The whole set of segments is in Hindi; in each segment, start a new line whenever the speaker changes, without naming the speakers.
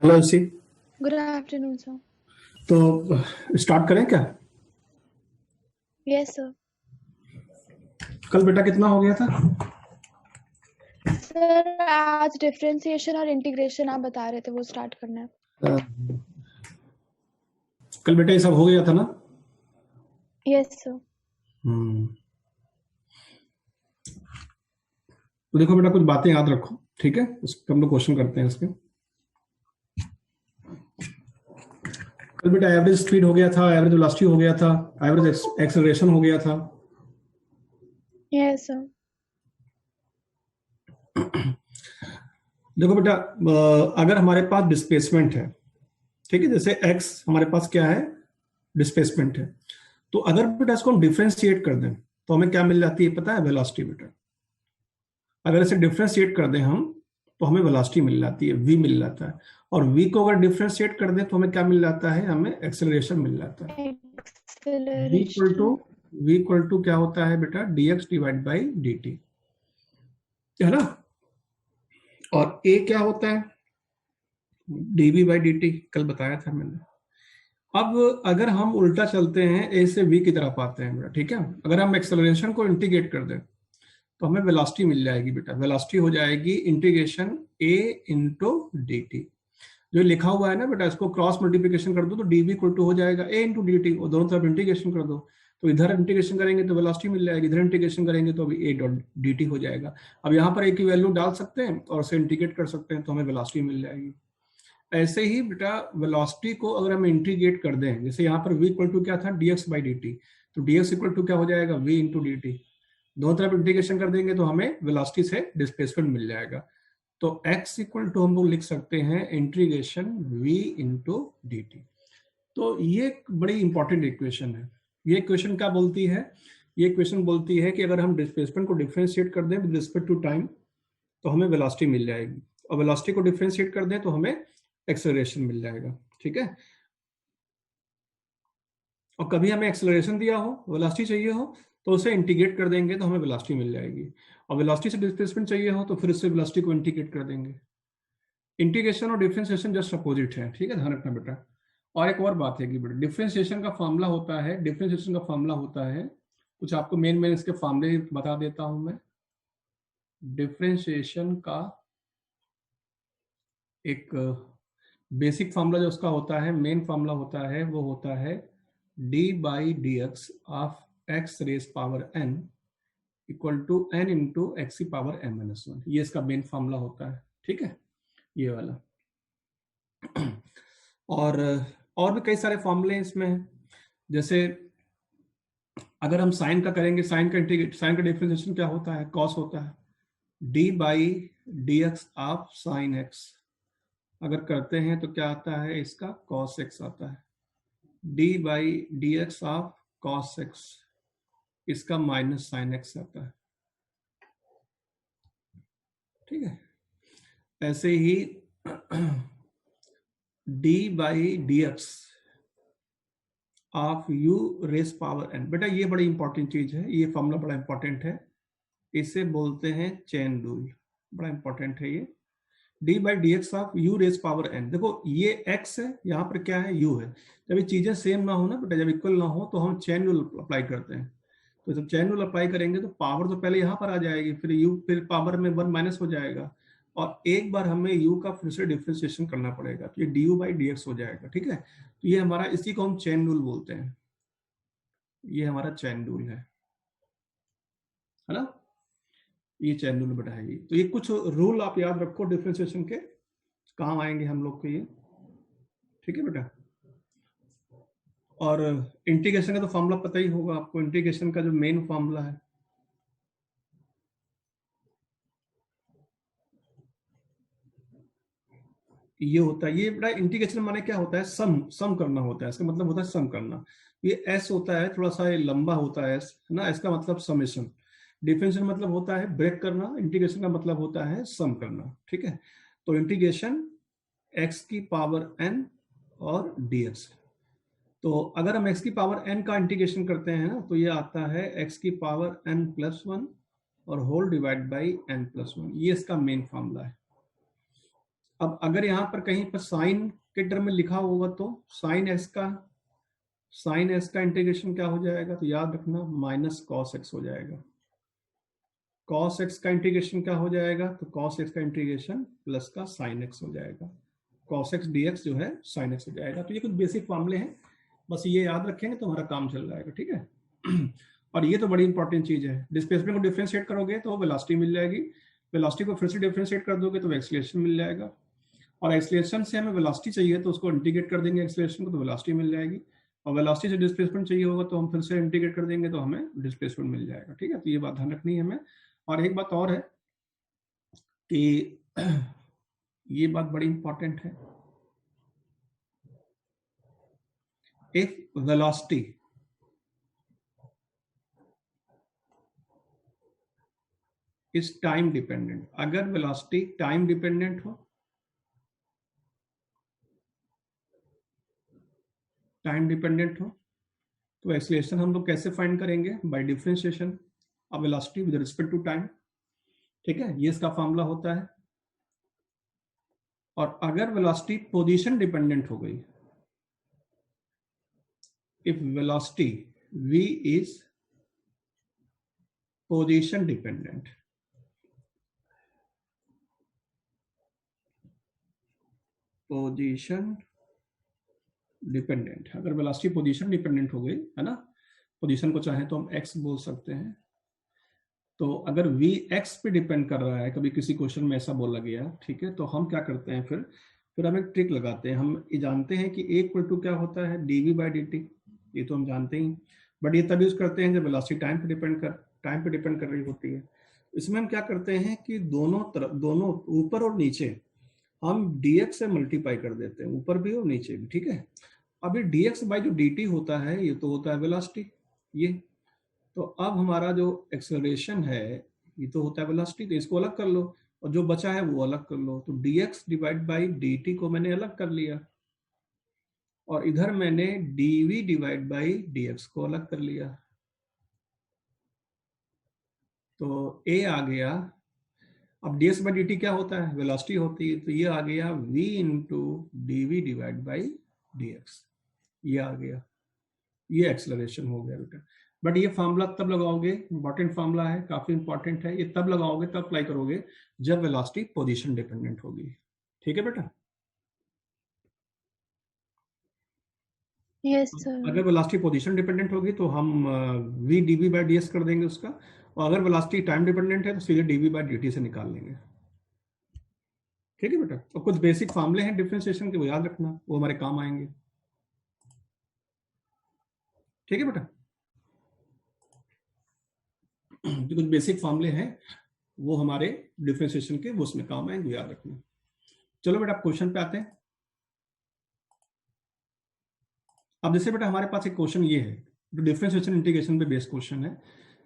हेलो सी।
Good afternoon sir.
तो स्टार्ट करें क्या?
Yes sir.
कल बेटा कितना हो गया था?
सर आज डिफरेंशिएशन और इंटीग्रेशन आप बता रहे थे, वो स्टार्ट करना है।
कल बेटा ये सब हो गया था ना?
Yes sir.
तो देखो बेटा, कुछ बातें याद रखो, ठीक है? उसके हम लोग क्वेश्चन करते हैं इसके। कल बेटा एवरेज स्पीड हो गया था, एवरेज वेलोसिटी हो गया था, एवरेज एक्सेलरेशन हो गया था।
Yes sir.
देखो बेटा, अगर हमारे पास डिस्प्लेसमेंट है, ठीक है, जैसे x हमारे पास क्या है, डिस्प्लेसमेंट है, तो अगर बेटा इसको हम डिफ्रेंशिएट कर दें तो हमें क्या मिल जाती है पता है? वेलोसिटी बेटा। अगर इसे डिफ्रेंशिएट कर दें हम तो हमें वेलोसिटी मिल जाती है, v मिल जाता है। और v को अगर डिफ्रेंशिएट कर दें तो हमें क्या मिल जाता है? हमें एक्सेलरेशन मिल जाता है। v इक्वल टू क्या होता है बेटा? dx डिवाइड बाई dt, है ना? और a क्या होता है? dv बाई dt, कल बताया था मैंने। अब अगर हम उल्टा चलते हैं, a से v की तरफ आते हैं बेटा, ठीक है? अगर हम एक्सेलरेशन को इंटीग्रेट कर दें तो हमें वेलोसिटी मिल जाएगी बेटा। वेलोसिटी हो जाएगी integration a into D T. जो लिखा हुआ है ना बेटा, इसको क्रॉस मल्टीप्लिकेशन कर दो तो dv इक्वल टू हो जाएगा a इंटू डी टी, और दोनों तरफ इंटीग्रेशन कर दो तो इधर इंटीग्रेशन करेंगे तो वेलोसिटी मिल जाएगी, इधर इंटीग्रेशन करेंगे तो अभी a डॉट डी टी हो जाएगा। अब यहाँ पर a की वैल्यू डाल सकते हैं और उसे इंटीग्रेट कर सकते हैं तो हमें वेलोसिटी मिल जाएगी। ऐसे ही बेटा वेलोसिटी को अगर हम इंटीग्रेट कर दें, जैसे यहाँ पर v इक्वल टू क्या था? dx बाई डी टी, तो dx इक्वल टू क्या हो जाएगा? v into D T. दोनों तरफ इंटीग्रेशन कर देंगे तो हमें वेलोसिटी से डिस्प्लेसमेंट मिल जाएगा। तो x इक्वल टू हम लोग लिख सकते हैं integration v into D T. तो ये एक बड़ी इंपॉर्टेंट इक्वेशन है। ये इक्वेशन क्या बोलती है? ये इक्वेशन बोलती है कि अगर हम डिस्प्लेसमेंट को डिफरेंशिएट कर दें विद रिस्पेक्ट टू टाइम तो हमें वेलोसिटी मिल जाएगी, और वेलोसिटी को डिफरेंशिएट कर दें तो हमें एक्सेलरेशन मिल जाएगा, ठीक है? और कभी हमें एक्सेलरेशन दिया हो, वेलोसिटी चाहिए हो, तो उसे इंटीग्रेट कर देंगे तो हमें वेलोसिटी मिल जाएगी। और वेलोसिटी से डिस्प्लेसमेंट चाहिए हो तो फिर उससे वेलोसिटी को इंटीग्रेट कर देंगे। इंटीग्रेशन और डिफरेंशिएशन जस्ट अपोजिट है, ठीक है? ध्यान रखना बेटा। और एक और बात है कि बेटा डिफरेंशिएशन का फॉर्मूला होता है, डिफरेंशिएशन का फॉर्मूला होता है, कुछ आपको मेन इसके फॉर्मूले बता देता हूं मैं। डिफरेंशिएशन का एक बेसिक फॉर्मूला जो उसका होता है, मेन फॉर्मूला होता है, वो होता है d by D X of X raise power n equal to n into X की पावर m माइनस 1। ये इसका मेन फॉर्मूला होता है, ठीक है? ये वाला। और भी कई सारे फॉर्मूले इसमें हैं। जैसे अगर हम साइन का करेंगे, साइन का डिफरेंशिएशन क्या होता है? कॉस होता है। d by D X of sine x अगर करते हैं तो क्या आता है? इसका कॉस एक्स आता है। d by D X of cos x, इसका माइनस साइन एक्स आता है, ठीक है? ऐसे ही d by D X of u race power n। बेटा ये बड़ी इंपॉर्टेंट चीज है, ये फॉर्मूला बड़ा इंपॉर्टेंट है, इसे बोलते हैं चेन रूल। बड़ा इंपॉर्टेंट है ये। d by D X of u race power n। देखो ये x है, यहाँ पर क्या है? u है। जब ये चीजें सेम ना हो ना बेटा, जब इक्वल ना हो तो हम चेन रूल अप्लाई करते हैं। तो जब चेन रूल अप्लाई करेंगे तो पावर तो पहले यहाँ पर आ जाएगी, फिर पावर में 1 माइनस हो जाएगा, और एक बार हमें u का फिर से डिफरेंशिएशन करना पड़ेगा, तो ये du बाई डी एक्स हो जाएगा, ठीक है? तो ये हमारा, इसी को हम चेन रूल बोलते हैं। ये हमारा चेन रूल है ना? ये चेन रूल बेटा है ये। तो ये कुछ रूल आप याद रखो डिफरेंशिएशन के, काम आएंगे हम लोग को ये, ठीक है बेटा? और इंटीग्रेशन का तो फॉर्मूला पता ही होगा आपको। इंटीग्रेशन का जो मेन फॉर्मूला है, ये होता है। ये बड़ा इंटीग्रेशन माने क्या होता है? सम करना होता है। इसका मतलब होता है सम करना। ये एस होता है, थोड़ा सा लंबा होता है एस, है ना? इसका मतलब समेशन। डिफरेंशियल मतलब होता है ब्रेक करना, इंटीग्रेशन का मतलब होता है सम करना, ठीक है? तो इंटीग्रेशन एक्स की पावर n और dx। तो अगर हम x की पावर n का इंटीग्रेशन करते हैं ना, तो ये आता है x की पावर n प्लस 1 और whole divide by n plus 1। ये इसका मेन फॉर्मूला है। अब अगर यहाँ पर कहीं पर साइन के टर्म में लिखा होगा तो साइन एस का इंटीग्रेशन क्या हो जाएगा, तो याद रखना माइनस कॉस एक्स हो जाएगा। कॉस एक्स का इंटीग्रेशन क्या हो जाएगा, तो कॉस एक्स का इंटीग्रेशन प्लस का साइन एक्स हो जाएगा। कॉस एक्स डी एक्स जो है साइन एक्स हो जाएगा। तो ये कुछ बेसिक फॉर्मूले हैं, बस ये याद रखेंगे तो हमारा काम चल जाएगा, ठीक है। और ये तो बड़ी इंपॉर्टेंट चीज है, डिस्प्लेसमेंट को डिफरेंशिएट करोगे तो वेलोसिटी मिल जाएगी, वेलोसिटी को फिर से डिफरेंशिएट कर दोगे तो एक्सीलरेशन मिल जाएगा, और एक्सीलरेशन से हमें वेलोसिटी चाहिए तो उसको इंटीग्रेट कर देंगे एक्सीलरेशन को तो वेलोसिटी मिल जाएगी, और वेलोसिटी से डिस्प्लेसमेंट चाहिए होगा तो हम फिर से इंटीग्रेट कर देंगे तो हमें डिस्प्लेसमेंट मिल जाएगा, ठीक है। तो ये बात ध्यान रखनी है हमें। और एक बात और है कि ये बात बड़ी इंपॉर्टेंट है, if velocity is time dependent, अगर वेलोसिटी टाइम डिपेंडेंट हो, तो एक्सीलरेशन हम लोग कैसे फाइंड करेंगे, by differentiation of velocity with respect to time, ठीक है, ये इसका फॉर्मूला होता है। और अगर वेलोसिटी पोजीशन डिपेंडेंट हो गई, if velocity v is position dependent, अगर वेलोसिटी पोजीशन डिपेंडेंट हो गई है ना, पोजीशन को चाहे तो हम x बोल सकते हैं, तो अगर v x पे डिपेंड कर रहा है, कभी किसी क्वेश्चन में ऐसा बोला गया, ठीक है, तो हम क्या करते हैं फिर हम एक ट्रिक लगाते हैं। हम ये जानते हैं कि a इक्वल टू क्या होता है, dv बाई dt, ये तो हम जानते ही, बट ये तब यूज करते हैं जब वेलोसिटी टाइम पे डिपेंड कर रही होती है। इसमें हम क्या करते हैं कि दोनों ऊपर और नीचे हम dx से मल्टीप्लाई कर देते हैं, ऊपर भी और नीचे भी, ठीक है। अभी dx बाई जो dt होता है ये तो होता है वेलोसिटी, ये तो अब हमारा जो एक्सेलरेशन है ये तो होता है वेलोसिटी, तो इसको अलग कर लो और जो बचा है वो अलग कर लो, तो dx डिवाइड बाई dt को मैंने अलग कर लिया, और इधर मैंने dv डिवाइड बाई dx को अलग कर लिया, तो a आ गया। अब dx बाई dt क्या होता है, वेलोसिटी होती है, तो ये आ गया v into dv divide by dx, ये आ गया, ये एक्सेलरेशन हो गया बेटा। बट ये फार्मूला तब लगाओगे, इंपॉर्टेंट फार्मूला है, काफी इंपॉर्टेंट है, ये तब लगाओगे तब अप्लाई करोगे जब वेलोसिटी पोजीशन डिपेंडेंट होगी, ठीक है बेटा।
Yes sir.
अगर वेलोसिटी पोजीशन डिपेंडेंट होगी तो हम v dv बाई ds कर देंगे उसका, और अगर वेलोसिटी टाइम डिपेंडेंट है तो सीधे dv बाई dt से निकाल लेंगे, ठीक है बेटा। और कुछ बेसिक फार्मूले हैं डिफरेंशिएशन के, वो याद रखना, वो हमारे काम आएंगे, ठीक है बेटा। जो कुछ बेसिक फार्मूले हैं वो हमारे डिफरेंशिएशन के, वो उसमें काम आएंगे, याद रखना। चलो बेटा क्वेश्चन पे आते हैं। अब जैसे बेटा हमारे पास एक क्वेश्चन ये है, जो डिफरेंशिएशन इंटीग्रेशन पे बेस्ड क्वेश्चन है।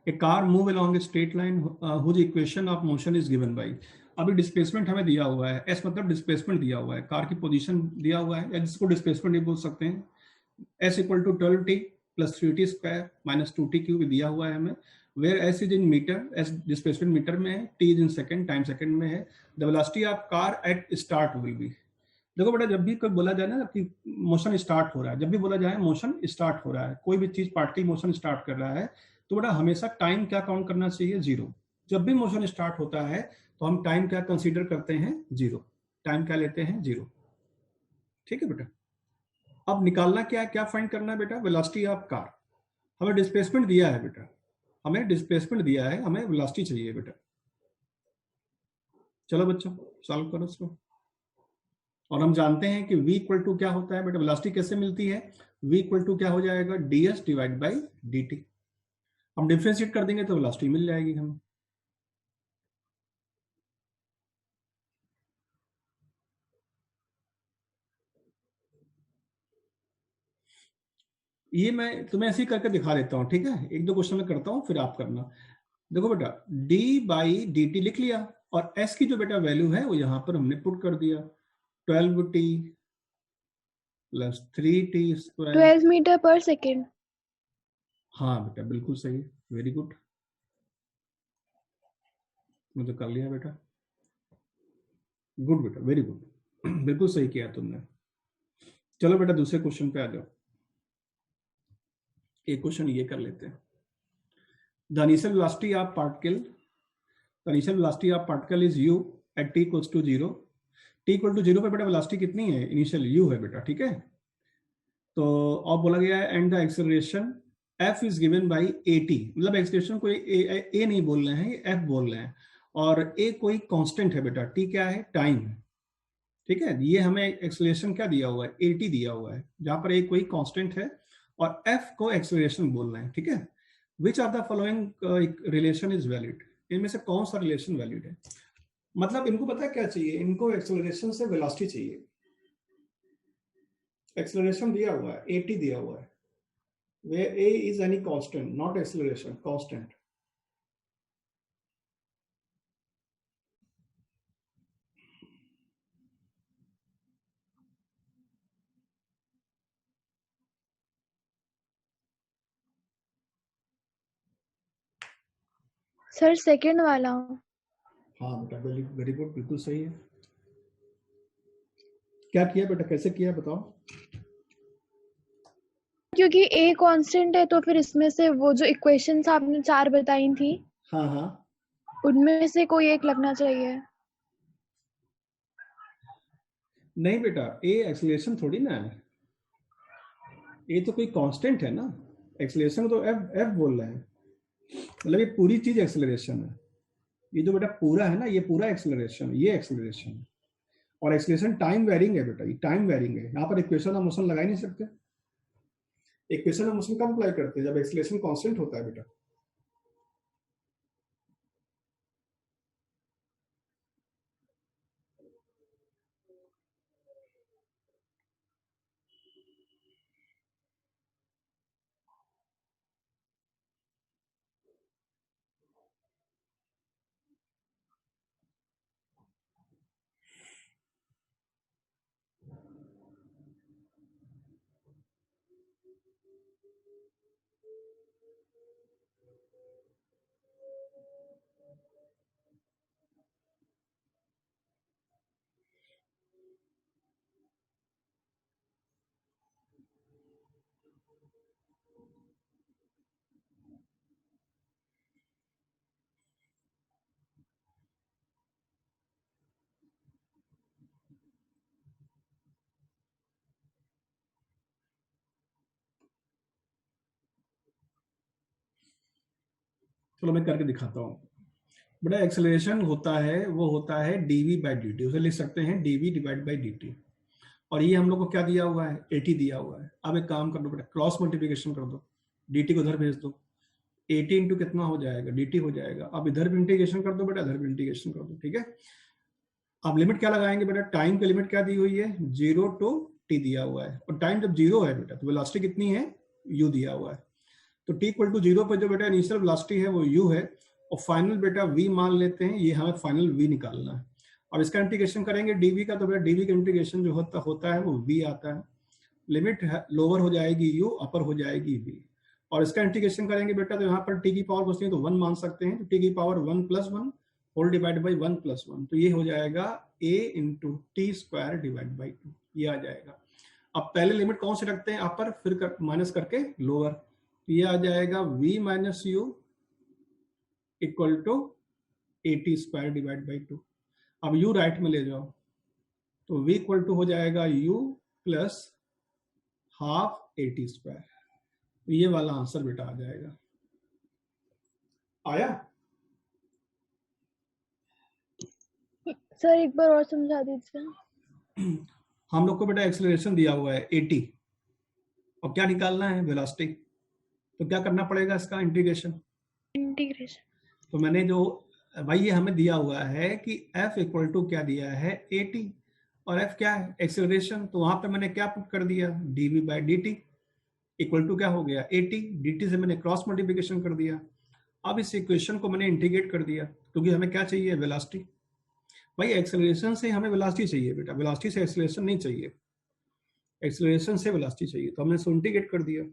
A car move along a straight line whose equation of motion is given by, अभी डिस्प्लेसमेंट हमें दिया हुआ है, एस मतलब डिस्प्लेसमेंट दिया हुआ है, कार की पोजीशन दिया हुआ है, या जिसको डिस्प्लेसमेंट नहीं बोल सकते हैं, S equal to 12t plus 3t square minus 2t cube दिया हुआ है हमें, where S is in metre, S displacement metre में है, T is in second, time second में है, the velocity of car at start will be. देखो बेटा जब भी कोई बोला जाए ना कि मोशन स्टार्ट हो रहा है, जब भी बोला जाए मोशन स्टार्ट हो रहा है, कोई भी चीज पार्टिकल मोशन स्टार्ट कर रहा है, तो बेटा हमेशा टाइम क्या काउंट करना चाहिए, जीरो। जब भी मोशन स्टार्ट होता है तो हम टाइम क्या कंसीडर करते हैं, जीरो, टाइम क्या लेते हैं, जीरो, ठीक है बेटा। अब निकालना क्या है, क्या फाइंड करना है बेटा, वेलोसिटी ऑफ कार, हमें डिस्प्लेसमेंट दिया है बेटा, हमें डिस्प्लेसमेंट दिया है, हमें वेलोसिटी चाहिए बेटा। चलो बच्चों सॉल्व करो इसको। और हम जानते हैं कि v इक्वल टू क्या होता है बेटा, वेलोसिटी कैसे मिलती है, v इक्वल टू क्या हो जाएगा, ds डिवाइड बाई dt, हम डिफरेंशिएट कर देंगे तो वेलोसिटी मिल जाएगी हमें। ये मैं तुम्हें ऐसे ही करके दिखा देता हूँ, ठीक है, एक दो क्वेश्चन में करता हूँ फिर आप करना। देखो बेटा d बाई dt लिख लिया, और s की जो बेटा वैल्यू है वो यहाँ पर हमने पुट कर दिया, 12t plus 3t square.
12 metre पर सेकेंड।
हाँ बेटा बिल्कुल सही, वेरी गुड, तुमने तो कर लिया बेटा, गुड बेटा, वेरी गुड। बिल्कुल सही किया तुमने। चलो बेटा दूसरे क्वेश्चन पे आ जाओ। एक क्वेश्चन ये कर लेते हैं। The initial velocity of particle, the initial velocity of particle is u at t equals to 0। t equal to 0 पे बेटा वेलोसिटी कितनी है? इनिशियल u है बेटा, ठीक है। तो और बोला गया है and the acceleration f is given by at, मतलब एक्सेलरेशन को a नहीं बोल रहे हैं, ये f बोल रहे हैं। और a कोई कांस्टेंट है बेटा, t क्या है? टाइम है, ठीक है। ये हमें एक्सेलरेशन क्या दिया हुआ है? at दिया हुआ है, जहां पर a कोई कांस्टेंट है और f को एक्सेलरेशन बोल रहे हैं, ठीक है। Which of the following relation is valid, इनमें से कौन सा रिलेशन वैलिड है? मतलब इनको पता है क्या चाहिए? इनको एक्सेलरेशन से वेलोसिटी चाहिए। एक्सेलरेशन दिया हुआ है, at दिया हुआ है, where a is any constant, not acceleration, constant.
Sir second वाला।
हाँ बेटा, वेरी वेरी गुड, बिल्कुल सही है। क्या किया बेटा, कैसे किया बताओ?
क्योंकि a कांस्टेंट है तो फिर इसमें से वो जो इक्वेशंस आपने 4 बताई थी
हाँ हाँ,
उनमें से कोई एक लगना चाहिए।
नहीं बेटा, ए एक्सेलरेशन थोड़ी ना है, ए तो कोई कांस्टेंट है ना। एक्सेलरेशन तो एफ एफ बोल रहे हैं, मतलब ये पूरी चीज एक्सेलरेशन है। ये जो बेटा पूरा है ना, ये पूरा एक्सेलरेशन, ये एक्सेलरेशन है। और एक्सेलरेशन टाइम वेरिंग है बेटा, ये टाइम वेरिंग है। यहाँ पर इक्वेशन ऑफ मोशन लगा ही नहीं सकते। इक्वेशन ऑफ मोशन कब अप्लाई करते हैं? जब एक्सेलरेशन कांस्टेंट होता है बेटा। चलो मैं करके दिखाता हूँ बेटा। एक्सेलरेशन होता है, वो होता है dv बाई dt, उसे लिख सकते हैं dv डिवाइड बाई dt। और ये हम लोग को क्या दिया हुआ है? 80 दिया हुआ है। अब एक काम कर दो बेटा, क्रॉस मल्टीप्लिकेशन कर दो, dt को उधर भेज दो। 80 इंटू कितना हो जाएगा? dt हो जाएगा। अब इधर भी इंटीग्रेशन कर दो बेटा, इधर भी इंटीग्रेशन कर दो, ठीक है। अब लिमिट क्या लगाएंगे बेटा? टाइम की लिमिट क्या दी हुई है? 0 टू t दिया हुआ है, और टाइम जब 0 है बेटा तो वेलोसिटी कितनी है? u दिया हुआ है। तो t इक्वल टू 0 पर जो बेटा इनिशियल वेलोसिटी है वो u है, और फाइनल बेटा v मान लेते हैं, ये हमें फाइनल v निकालना है। अब इसका इंटीग्रेशन करेंगे dv का, तो बेटा dv का इंटीग्रेशन जो होता है वो v आता है। लिमिट लोअर हो जाएगी u, अपर हो जाएगी v। और इसका इंटीग्रेशन करेंगे बेटा, तो यहाँ पर t की पावर बचती है तो 1 मान सकते हैं, तो t की power 1 plus 1 whole divide by 1 plus 1, तो ये हो जाएगा a into T square divide by 2, ये आ जाएगा। अब पहले लिमिट कौन से रखते हैं? अपर, फिर माइनस करके लोअर, तो ये आ जाएगा v minus U equal to A T square divide by 2। अब u राइट में ले जाओ, तो v इक्वल टू हो जाएगा u प्लस हाफ ए टी स्क्वायर। तो ये वाला आंसर बेटा आ जाएगा। आया?
सर एक बार और समझा दीजिए।
हम लोग को बेटा एक्सेलरेशन दिया हुआ है 80, और क्या निकालना है? वेलोसिटी। तो क्या करना पड़ेगा? इसका इंटीग्रेशन।
इंटीग्रेशन।
तो मैंने जो भाई ये हमें दिया हुआ है कि f इक्वल टू क्या दिया है? 80, और f क्या है? एक्सेलरेशन। तो वहां पे मैंने क्या पुट कर दिया? dv by dt equal to क्या हो गया? 80, dt से मैंने क्रॉस मल्टीप्लिकेशन कर दिया। अब इस इक्वेशन को मैंने इंटीग्रेट कर दिया, क्योंकि हमें क्या चाहिए? वेलोसिटी। भाई एक्सेलरेशन से हमें वेलोसिटी चाहिए बेटा, वेलोसिटी से एक्सेलरेशन नहीं चाहिए, एक्सेलरेशन से वेलोसिटी चाहिए। तो हमने इसको इंटीग्रेट कर दिया।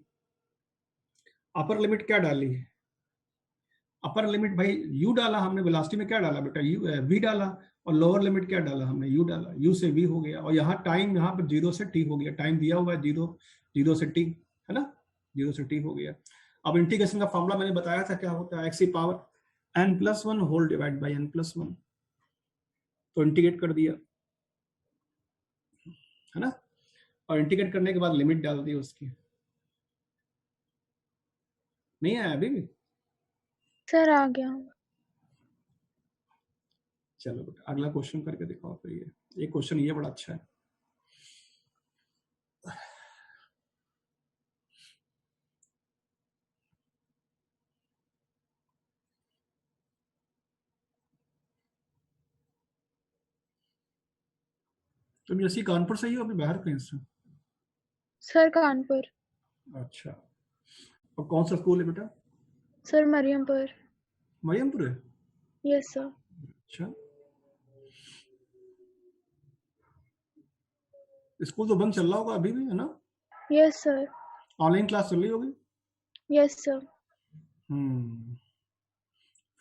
अपर लिमिट क्या डाली है? अपर लिमिट भाई u डाला हमने, वेलोसिटी में क्या डाला बेटा, v डाला, और लोअर लिमिट क्या डाला हमने, u डाला, u से v हो गया, और यहाँ टाइम यहाँ पर 0 से t हो गया, टाइम दिया हुआ है 0 से t, है ना, 0 से t हो गया। अब इंटीग्रेशन का फॉर्मूला मैंने बताया था क्या होता है, x की power n+1 whole divide by n+1, तो इंटीग्रेट कर दिया, है ना, और इंटीग्रेट करने के बाद लिमिट डाल दी उसकी। नहीं आया अभी भी?
सर आ गया।
चलो बेटा अगला क्वेश्चन करके दिखाओ फिर। ये क्वेश्चन ये बड़ा अच्छा है। तुम जैसी कानपुर से ही हो अभी, बाहर कहीं से?
सर कानपुर।
अच्छा, और कौन सा स्कूल है बेटा?
सर मरियमपुर।
मरियमपुर है?
Yes sir.
अच्छा, स्कूल तो बंद चल रहा होगा अभी भी, है ना?
Yes sir.
ऑनलाइन क्लास चल रही होगी?
Yes sir.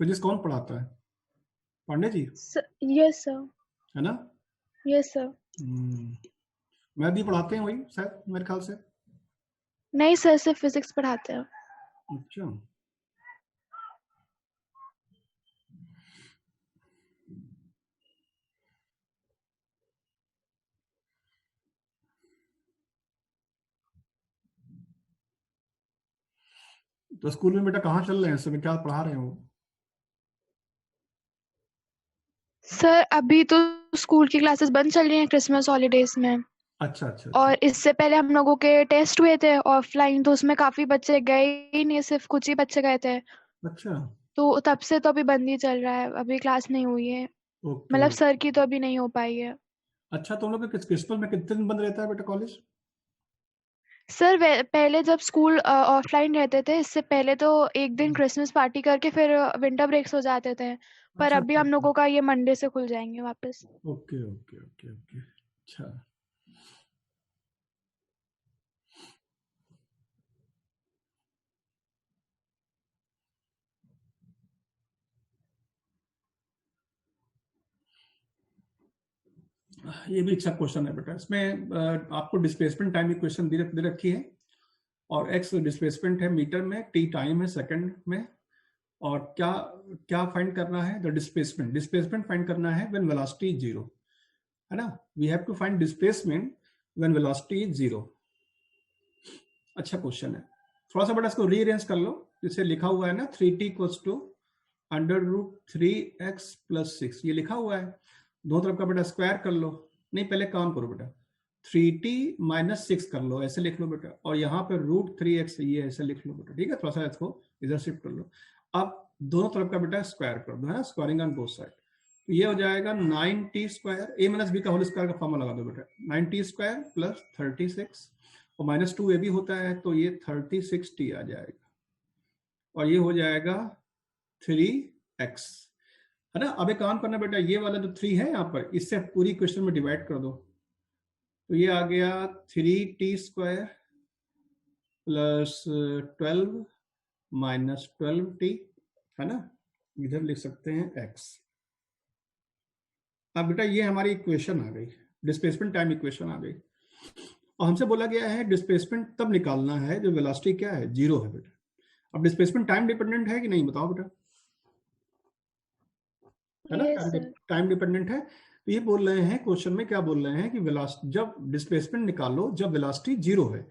फिजिक्स कौन पढ़ाता है, पांडे जी?
Yes sir.
है ना?
Yes sir.
मैथ भी पढ़ाते हैं वही शायद, मेरे ख्याल से।
नहीं सर, सिर्फ फिजिक्स पढ़ाते हैं।
अच्छा, तो स्कूल में बेटा कहाँ चल रहे हैं इस समय, क्या पढ़ा रहे हो?
सर अभी तो स्कूल की क्लासेस बंद चल रही हैं क्रिसमस हॉलीडेज में।
अच्छा अच्छा
और
अच्छा
इससे पहले हम लोगों के टेस्ट हुए थे ऑफलाइन, तो उसमें काफी बच्चे गए ही नहीं, सिर्फ कुछ ही बच्चे गए थे।
अच्छा।
तो तब से तो अभी बंद ही चल रहा है, अभी क्लास नहीं हुई है।
ओके
मतलब
ओके।
सर की तो अभी नहीं हो पाई है।
अच्छा, तो हम लोग क्रिसमस में कितने दिन बंद रहता है बेटा कॉलेज?
सर पहले जब स्कूल ऑफलाइन रहते थे, इससे पहले तो एक दिन क्रिसमस पार्टी करके फिर विंटर ब्रेक्स हो जाते थे। पर
अच्छा
अभी
अच्छा
हम
अच्छा।
लोगों का ये मंडे से खुल जाएंगे वापस।
Okay okay okay okay. अच्छा, ये भी अच्छा क्वेश्चन है बेटा। इसमें आपको डिस्प्लेसमेंट टाइम इक्वेशन दे रखी है, और एक्स डिस्प्लेसमेंट है मीटर में, टी टाइम है सेकंड में, और क्या क्या फाइंड करना है, द डिस्प्लेसमेंट, डिस्प्लेसमेंट फाइंड करना है व्हेन वेलोसिटी इज जीरो, है ना। We have to find displacement when velocity is zero. अच्छा क्वेश्चन है। थोड़ा सा बेटा इसको रीअरेंज कर लो। जैसे लिखा हुआ है ना 3t इक्वल्स टू √3x+6, ये लिखा हुआ है। दोनों तरफ का बेटा स्क्वायर कर लो। नहीं, पहले काम करो बेटा, 3t - 6 कर लो, ऐसे लिख लो बेटा, और यहाँ पे √3x ये ऐसे लिख लो बेटा, ठीक है। थोड़ा सा इसको इधर शिफ्ट कर लो। अब दोनों तरफ का बेटा स्क्वायर कर दो, है ना, स्क्वायरिंग ऑन बोथ साइड। तो ये हो जाएगा 9t² a - b का होल स्क्वायर का फॉर्मूला लगा दो बेटा, 9t² + 36, और -2 ये भी होता है, तो ये 36t आ जाएगा, और ये हो जाएगा 3x, है ना। अब एक काम करना बेटा, ये वाला जो 3 है यहाँ पर, इससे पूरी क्वेश्चन में डिवाइड कर दो, तो ये आ गया 3t² + 12 - 12t, है ना। इधर लिख सकते हैं x। अब बेटा ये हमारी इक्वेशन आ गई, डिस्प्लेसमेंट टाइम इक्वेशन आ गई, और हमसे बोला गया है डिस्प्लेसमेंट तब निकालना है जो वेलोसिटी क्या है, जीरो है बेटा। अब डिस्प्लेसमेंट टाइम डिपेंडेंट है कि नहीं, बताओ बेटा, है ना।
Yes sir.
टाइम डिपेंडेंट है। तो ये बोल रहे हैं क्वेश्चन में, क्या बोल रहे हैं कि वेलोसिटी, जब डिस्प्लेसमेंट निकालो जब वेलोसिटी जीरो है,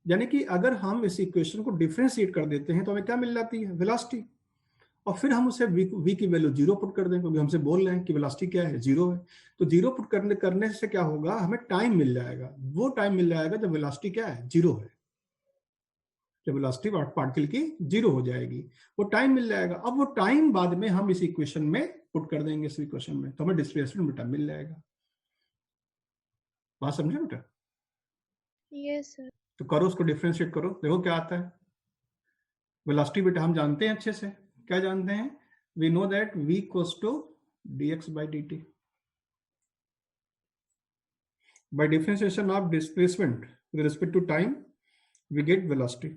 यानी कि अगर हम इस इक्वेशन को डिफरेंशिएट कर देते हैं तो हमें क्या मिल जाती है, वेलोसिटी, और फिर हम उसे v की वैल्यू जीरो पुट कर दें, क्योंकि हमसे बोल रहे हैं कि वेलोसिटी क्या है, जीरो है। तो जीरो पुट करने से क्या होगा, हमें टाइम मिल जाएगा, वो टाइम मिल जाएगा जब वेलोसिटी क्या है, जीरो है, जब वेलोसिटी पार्टिकल की जीरो हो जाएगी, वो टाइम मिल जाएगा। अब वो टाइम बाद में हम इस इक्वेशन में पुट कर देंगे, इस इक्वेशन में, तो हमें डिस्प्लेसमेंट बेटा मिल जाएगा। बात समझे बेटा?
Yes sir.
तो करो, उसको डिफरेंशिएट करो, देखो क्या आता है। वेलोसिटी बेटा हम जानते हैं अच्छे से, क्या जानते हैं, we know that v = dx/dt। By differentiation of displacement with respect to time, we get velocity.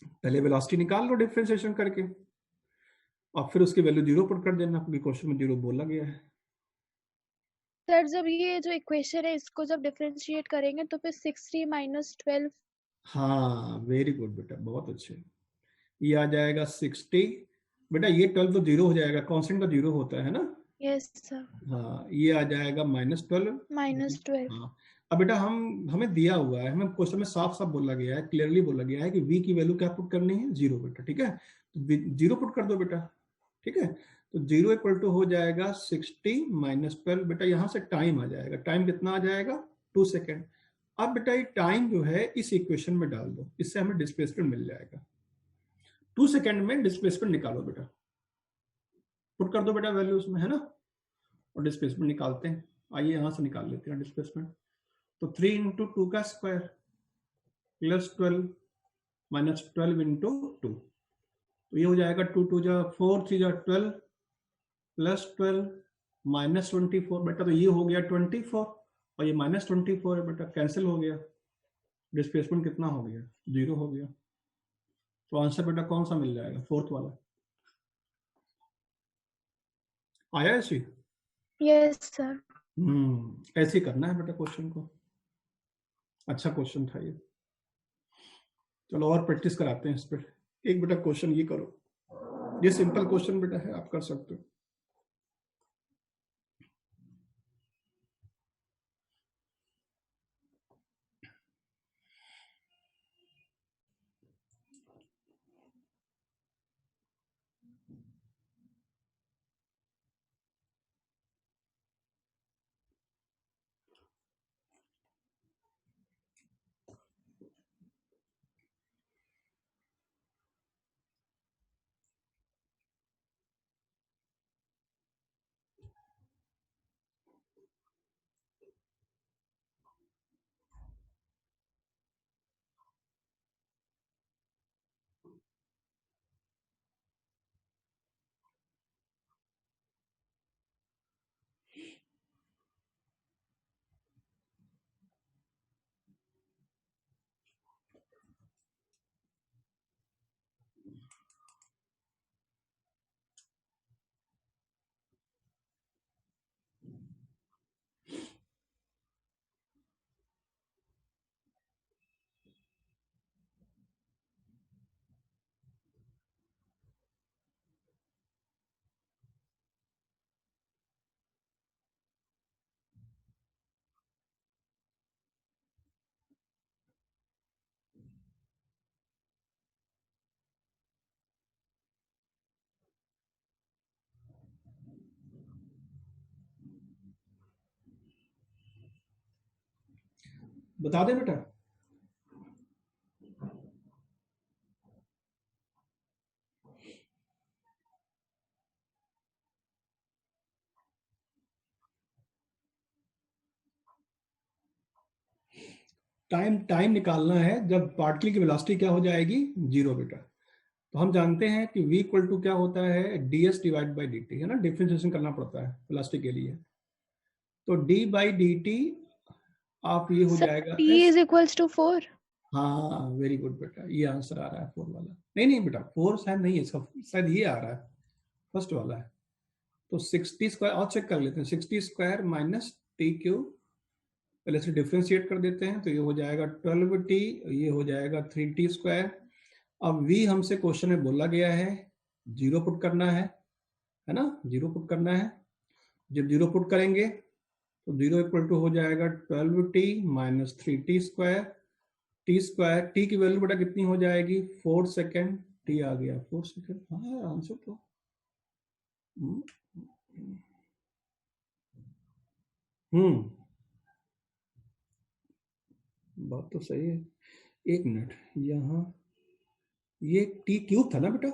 पहले वेलोसिटी निकाल लो डिफरेंशिएशन करके, और फिर उसकी वैल्यू 0 पुट कर देना, क्योंकि क्वेश्चन में 0 बोला गया है।
सर जब ये जो इक्वेशन है इसको जब डिफरेंशिएट करेंगे तो फिर 60 माइनस 12।
हाँ वेरी गुड बेटा, बहुत अच्छे। ये आ जाएगा 60, बेटा ये 12 तो 0 हो जाएगा, कांस्टेंट का 0 होता है ना।
Yes sir.
हाँ ये आ जाएगा -12।
-12।
हाँ अब बेटा हमें दिया हुआ है, हमें क्वेश्चन में साफ साफ बोला गया है, क्लियरली बोला गया है कि v की वैल्यू क्या पुट करनी है, 0 बेटा, ठीक है। तो 0 पुट कर दो बेटा, ठीक है। तो 0 इक्वल टू हो जाएगा 60 माइनस 12, बेटा यहाँ से टाइम आ जाएगा, टाइम कितना आ जाएगा, 2 सेकेंड। अब बेटा ये टाइम जो है इस इक्वेशन में डाल दो, इससे हमें डिस्प्लेसमेंट मिल जाएगा। 2 सेकेंड में डिस्प्लेसमेंट निकालो बेटा, पुट कर दो बेटा वैल्यू उसमें, है ना। और डिस्प्लेसमेंट निकालते हैं, आइए यहां से निकाल लेते हैं डिस्प्लेसमेंट। तो 3 इंटू 2 का स्क्वायर प्लस 12 माइनस 12 इंटू 2, तो ये हो जाएगा 2 2 जा 4 3 जा 12 प्लस 12 माइनस 24, बेटा तो ये हो गया 24, और ये माइनस 24 है बेटा, कैंसिल हो गया। डिस्प्लेसमेंट कितना हो गया, 0 हो गया। तो आंसर बेटा कौन सा मिल जाएगा, फोर्थ वाला। आया ऐसे?
Yes sir.
ऐसे ही करना है बेटा क्वेश्चन को, अच्छा क्वेश्चन था ये। चलो और प्रैक्टिस कराते हैं इस पर। एक बेटा क्वेश्चन ये करो, ये सिंपल क्वेश्चन बेटा है, आप कर सकते हो। बता दे बेटा। टाइम निकालना है जब पार्टिकल की वेलोसिटी क्या हो जाएगी, 0 बेटा। तो हम जानते हैं कि v इक्वल टू क्या होता है, ds डिवाइड बाई dt, है ना, डिफरेंशिएशन करना पड़ता है वेलोसिटी के लिए। तो d बाई dt आप ये हो
सर
जाएगा
t
s।
Is equals to 4।
हाँ वेरी गुड बेटा, ये आंसर आ रहा है 4 वाला। नहीं नहीं बेटा 4 शायद नहीं है इसका, शायद ये आ रहा है, फर्स्ट वाला है। तो 60 स्क्वायर और चेक कर लेते हैं, 60 स्क्वायर माइनस टी क्यूब, पहले से डिफ्रेंशिएट कर देते हैं, तो ये हो जाएगा 12t, ये हो जाएगा 3t स्क्वायर। अब v हमसे क्वेश्चन में बोला गया है 0 पुट करना है ना, 0 पुट करना है। जब 0 पुट करेंगे तो 0 इक्वल टू हो जाएगा 12t minus 3t square, T square, T की वैल्यू बेटा कितनी हो जाएगी, 4 सेकेंड, टी आ गया 4 सेकेंड। हाँ आंसर तो हम्म बात तो सही है। एक मिनट, यहाँ ये टी क्यूब था ना बेटा,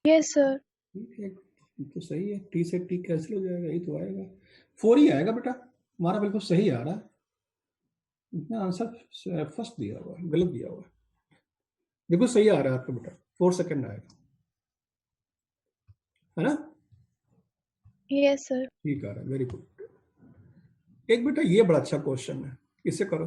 यस सर।
ठीक है तो सही है, टी से टी कैंसिल हो जाएगा, ये तो आएगा 4 ही आएगा बेटा, हमारा बिल्कुल सही आ रहा है। इसमें आंसर फर्स्ट दिया हुआ है, गलत दिया हुआ है, बिल्कुल सही आ रहा है आपका बेटा, 4 सेकेंड आएगा, है ना।
Yes sir.
ठीक आ रहा है, वेरी गुड। एक बेटा ये बड़ा अच्छा क्वेश्चन है, इसे करो।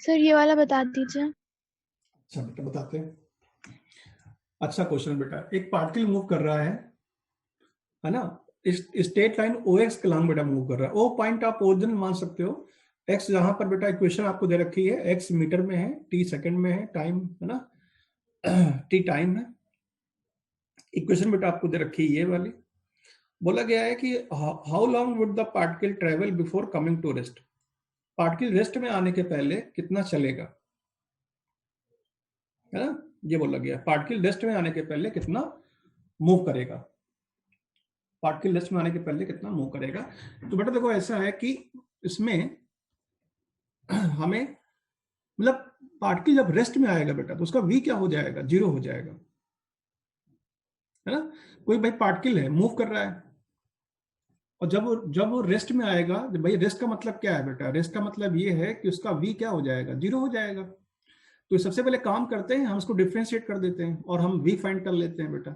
सर ये वाला बता दीजिए।
अच्छा बेटा बताते हैं। अच्छा क्वेश्चन बेटा, एक पार्टिकल मूव कर रहा है ना, इस स्टेट लाइन ओ एक्स के लॉन्ग बेटा मूव कर रहा है। ओ पॉइंट आप ओरिजिन मान सकते हो। एक्स जहां पर बेटा इक्वेशन आपको दे रखी है, एक्स मीटर में है, टी सेकंड में है, टाइम है ना, टी टाइम है। इक्वेशन बेटा आपको दे रखी है ये वाली। बोला गया है कि how long would the particle travel before coming to rest. Particle rest में आने के पहले कितना चलेगा, है ना, ये बोला गया। पार्टिकल रेस्ट में आने के पहले कितना मूव करेगा, पार्टिकल रेस्ट में आने के पहले कितना मूव करेगा। तो बेटा देखो ऐसा है कि इसमें हमें मतलब पार्टिकल जब रेस्ट में आएगा बेटा तो उसका वी क्या हो जाएगा, जीरो हो जाएगा, है ना। कोई भाई पार्टिकल है मूव कर रहा है, और जब वो रेस्ट में आएगा, जब भाई रेस्ट का मतलब क्या है बेटा, रेस्ट का मतलब ये है कि उसका वी क्या हो जाएगा, जीरो हो जाएगा। तो सबसे पहले काम करते हैं, हम इसको डिफ्रेंशिएट कर देते हैं और हम वी फाइंड कर लेते हैं बेटा।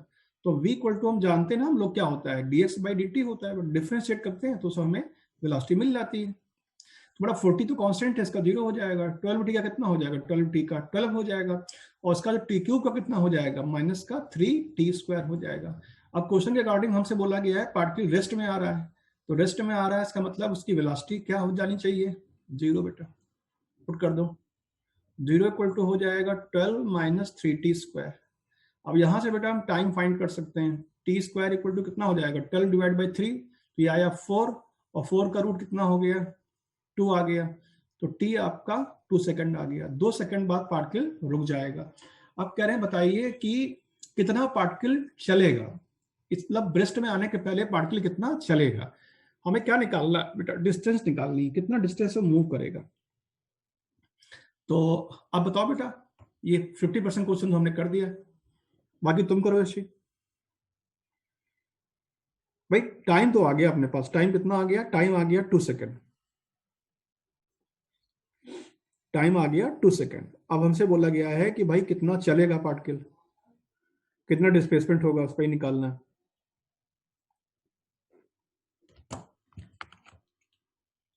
तो वी इक्वल टू हम जानते हैं ना हम लोग क्या होता है, dx बाई dt होता है, बट डिफ्रेंशिएट करते हैं तो उसमें हमें वेलोसिटी मिल जाती है। तो बड़ा 40 तो कांस्टेंट है, इसका जीरो हो जाएगा। 12 टी का कितना हो जाएगा, 12 टी का 12 हो जाएगा। और इसका जो टी क्यूब का कितना हो जाएगा, माइनस का 3t² हो जाएगा। अब क्वेश्चन के अकॉर्डिंग हमसे बोला गया है पार्टिकल रेस्ट में आ रहा है, तो रेस्ट में आ रहा है इसका मतलब उसकी वेलोसिटी क्या हो जानी चाहिए, जीरो बेटा। पुट कर दो, जीरो इक्वल टू हो जाएगा 12 माइनस 3t²। अब यहां से बेटा हम टाइम फाइंड कर सकते हैं। t² इक्वल टू कितना हो जाएगा, 12 डिवाइड बाई 3, तो ये आया 4, और 4 का रूट कितना हो गया, 2 आ गया। तो t आपका 2 सेकंड आ गया। 2 सेकंड बाद पार्टिकल रुक जाएगा। अब कह रहे हैं बताइए कि कितना पार्टिकल चलेगा, मतलब ब्रेस्ट में आने के पहले पार्टिकल कितना चलेगा। हमें क्या निकालना है बेटा, डिस्टेंस निकालनी है, कितना डिस्टेंस से मूव करेगा। तो अब बताओ बेटा, ये 50% क्वेश्चन तो हमने कर दिया, बाकी तुम करो ऐसे। भाई टाइम तो आ गया अपने पास, टाइम कितना आ गया, टाइम आ गया 2 सेकंड, टाइम आ गया 2 सेकंड। अब हमसे बोला गया है कि भाई कितना चलेगा पार्टिकल, कितना डिस्प्लेसमेंट होगा, उस पर ही निकालना है।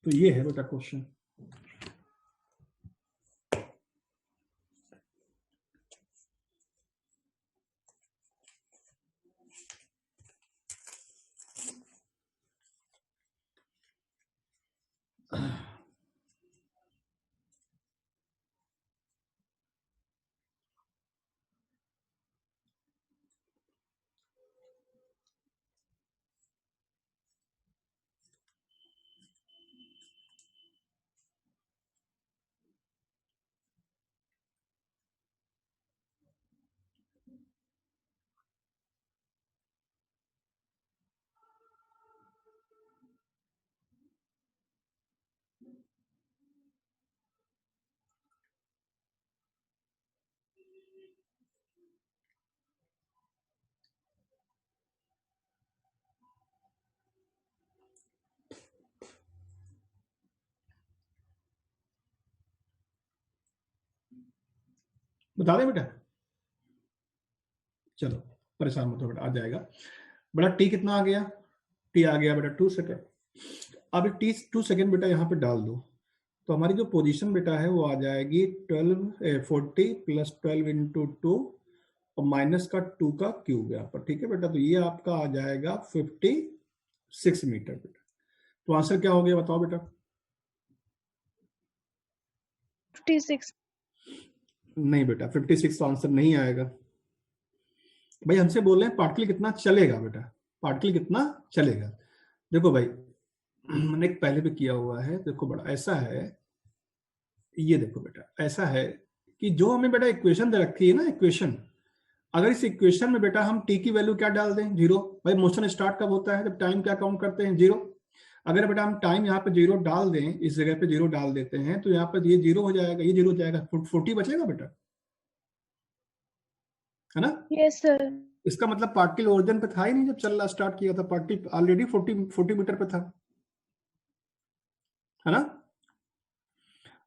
तो ये है बेटा क्वेश्चन। बता दें बेटा? चलो परेशान मत हो बेटा, आ जाएगा बेटा। टी कितना आ गया? टी आ गया बेटा 2 सेकेंड। अब टी 2 सेकेंड बेटा यहाँ पे डाल दो, तो हमारी जो पोजीशन बेटा है वो आ जाएगी 40 प्लस 12 इंटू 2 और माइनस का 2 का क्यूब यहाँ पर। ठीक है बेटा, तो ये आपका आ जाएगा 56 मीटर बेटा। तो आंसर क्या हो गया बताओ बेटा?
56।
नहीं बेटा, 56 तो आंसर नहीं आएगा। भाई हमसे बोल रहे हैं पार्टिकल कितना चलेगा बेटा, पार्टिकल कितना चलेगा। देखो भाई मैंने एक पहले भी किया हुआ है, देखो बड़ा ऐसा है, ये देखो बेटा ऐसा है कि जो हमें बेटा इक्वेशन दे रखी है ना, इक्वेशन, अगर इस इक्वेशन में बेटा हम टी की वैल्यू क्या डाल दें? 0। भाई मोशन स्टार्ट कब होता है? जब टाइम क्या काउंट करते हैं? 0। अगर बेटा हम टाइम यहाँ पे 0 डाल दें, इस जगह पे 0 डाल देते हैं, तो यहाँ पर ये 0 हो जाएगा, ये 0 हो जाएगा, 40 बचेगा बेटा, है ना?
Yes sir.
इसका मतलब पार्टिकल ओरिजिन पे था ही नहीं, जब चलना स्टार्ट किया था पार्टिकल ऑलरेडी 40 मीटर पे था, है ना?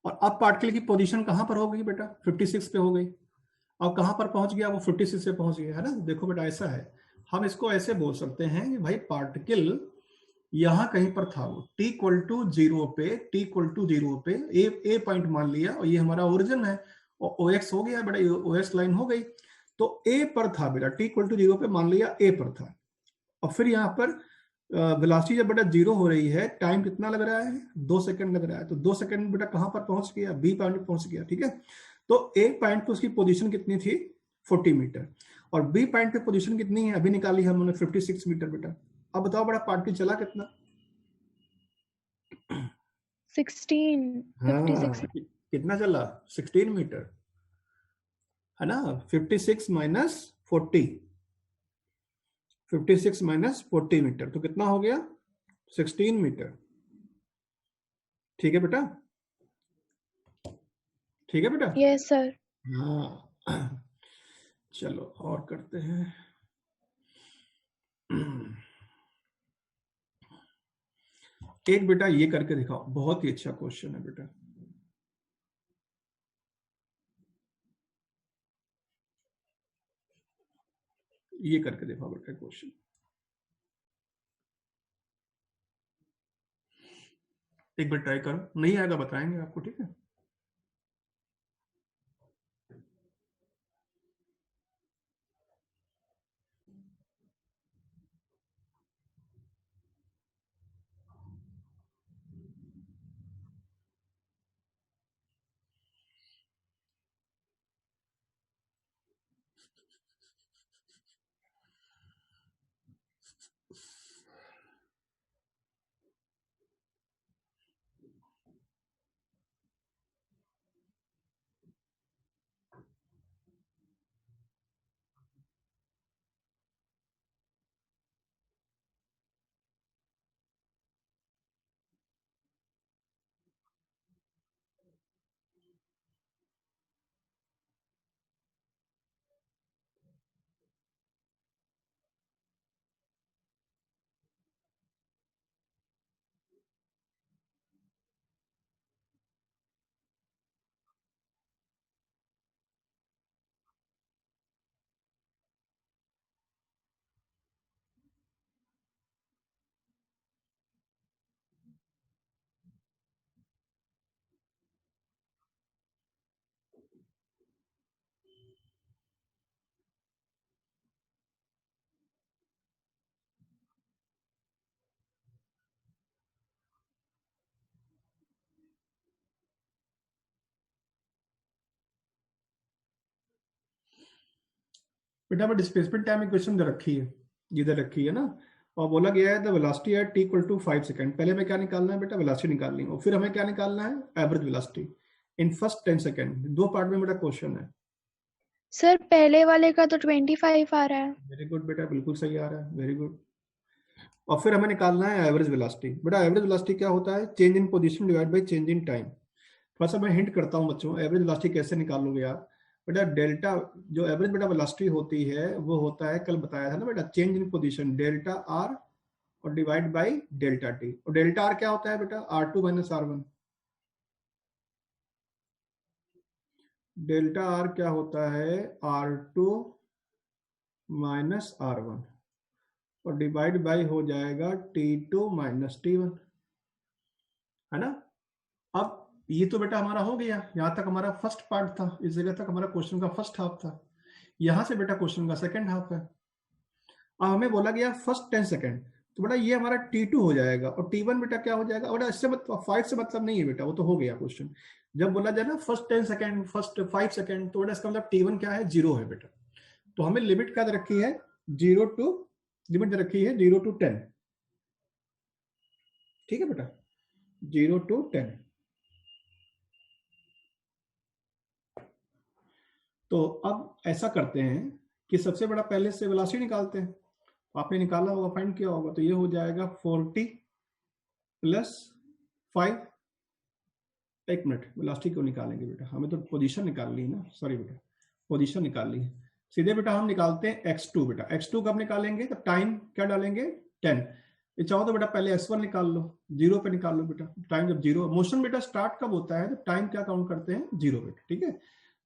और अब पार्टिकल की पोजीशन कहां पर हो गई बेटा? 56 पे हो गई। अब कहां पर पहुंच गया वो? 56 पे पहुंच गया, है ना? देखो बेटा ऐसा है, हम इसको ऐसे बोल सकते हैं कि भाई पार्टिकल यहां कहीं पर था, वो t इक्वल टू 0 पे, t इक्वल टू 0 पे ए पॉइंट मान लिया, और ये हमारा ओरिजिन है, और ओ एक्स हो गया बेटा, ओ एक्स लाइन हो गई, तो ए पर था बेटा, t इक्वल टू 0 पे मान लिया ए पर था। और फिर यहाँ पर वेलोसिटी जब बेटा 0 हो रही है, टाइम कितना लग रहा है? 2 सेकंड लग रहा है, तो 2 सेकंड बेटा कहां पर पहुंच गया? बी पॉइंट पे पहुंच गया। ठीक है, तो ए पॉइंट पे उसकी पोजीशन कितनी थी? 40 मीटर, और बी पॉइंट पे पोजीशन कितनी है अभी निकाली हमने? 56 मीटर बेटा। अब बताओ बेटा पार्टिकल चला कितना?
16।
हाँ
56।
कितना चला? 16 मीटर, है ना? 56 माइनस 40, 56 माइनस 40 मीटर, तो कितना हो गया? 16 मीटर। ठीक है बेटा, ठीक है बेटा।
Yes sir.
हाँ चलो और करते हैं। एक बेटा ये करके दिखाओ, बहुत ही अच्छा क्वेश्चन है बेटा। ये करके दिखाओ बेटा क्वेश्चन। एक बार ट्राई करो, नहीं आएगा बताएंगे आपको, ठीक है? बेटा हमें डिस्प्लेसमेंट टाइम इक्वेशन दे रखी है, ये दे रखी है ना, और बोला गया है the velocity at t equal to 5 second. पहले हमें क्या निकालना है बेटा? वेलोसिटी निकालनी है, और फिर हमें क्या निकालना है? Average velocity in first 10 second. दो पार्ट में बेटा क्वेश्चन है।
सर पहले वाले का तो 25 आ रहा है।
वेरी गुड बेटा, बिल्कुल सही आ रहा है, वेरी गुड। और फिर हमें निकालना है एवरेज वेलोसिटी। बेटा एवरेज वेलोसिटी क्या होता है? Change in position divide by change in time. थोड़ा सा मैं हिंट करता हूँ बच्चों, एवरेज वेलोसिटी कैसे निकालोगे आप? बेटा डेल्टा, जो एवरेज बेटा वेलोसिटी होती है वो होता है, कल बताया था ना बेटा, change in position delta R और डिवाइड बाय डेल्टा टी। और डेल्टा आर क्या होता है बेटा? R2 minus R1। Delta R क्या होता है, R2 माइनस R1, और डिवाइड बाई हो जाएगा T2 माइनस T1, है ना। अब ये तो बेटा हमारा हो गया, यहाँ तक हमारा फर्स्ट पार्ट था, इस जगह तक हमारा क्वेश्चन का फर्स्ट हाफ था। यहाँ से बेटा क्वेश्चन का सेकंड हाफ है। अब हमें बोला गया फर्स्ट 10 सेकेंड, तो बेटा ये हमारा T2 हो जाएगा, और T1 बेटा क्या हो जाएगा, बेटा इससे मतलब फाइट से मतलब नहीं है बेटा, वो तो हो गया क्वेश्चन। जब बोला जाए ना फर्स्ट 10 सेकेंड, फर्स्ट 5 सेकेंड, तो बेटा इसका मतलब T1 क्या है, 0 है बेटा। तो हमें लिमिट क्या दे रखी है, 0 टू, लिमिट दे रखी है 0 to 10, ठीक है बेटा, 0 to 10। तो अब ऐसा करते हैं कि सबसे बड़ा पहले से वेलोसिटी निकालते हैं। आपने निकाला होगा, फाइंड किया होगा, तो ये हो जाएगा 40 प्लस 5। एक मिनट, वेलोसिटी क्यों निकालेंगे बेटा, हमें तो पोजीशन निकालनी है ना, सॉरी बेटा, पोजीशन निकाल ली है। सीधे बेटा हम निकालते हैं x2। बेटा x2 कब निकालेंगे, तो टाइम क्या डालेंगे, 10। ये चाहो तो बेटा पहले s1 निकाल लो, 0 पे निकाल लो बेटा। टाइम जब 0, मोशन बेटा स्टार्ट कब होता है, तो टाइम क्या काउंट करते हैं, 0 बेटा, ठीक है।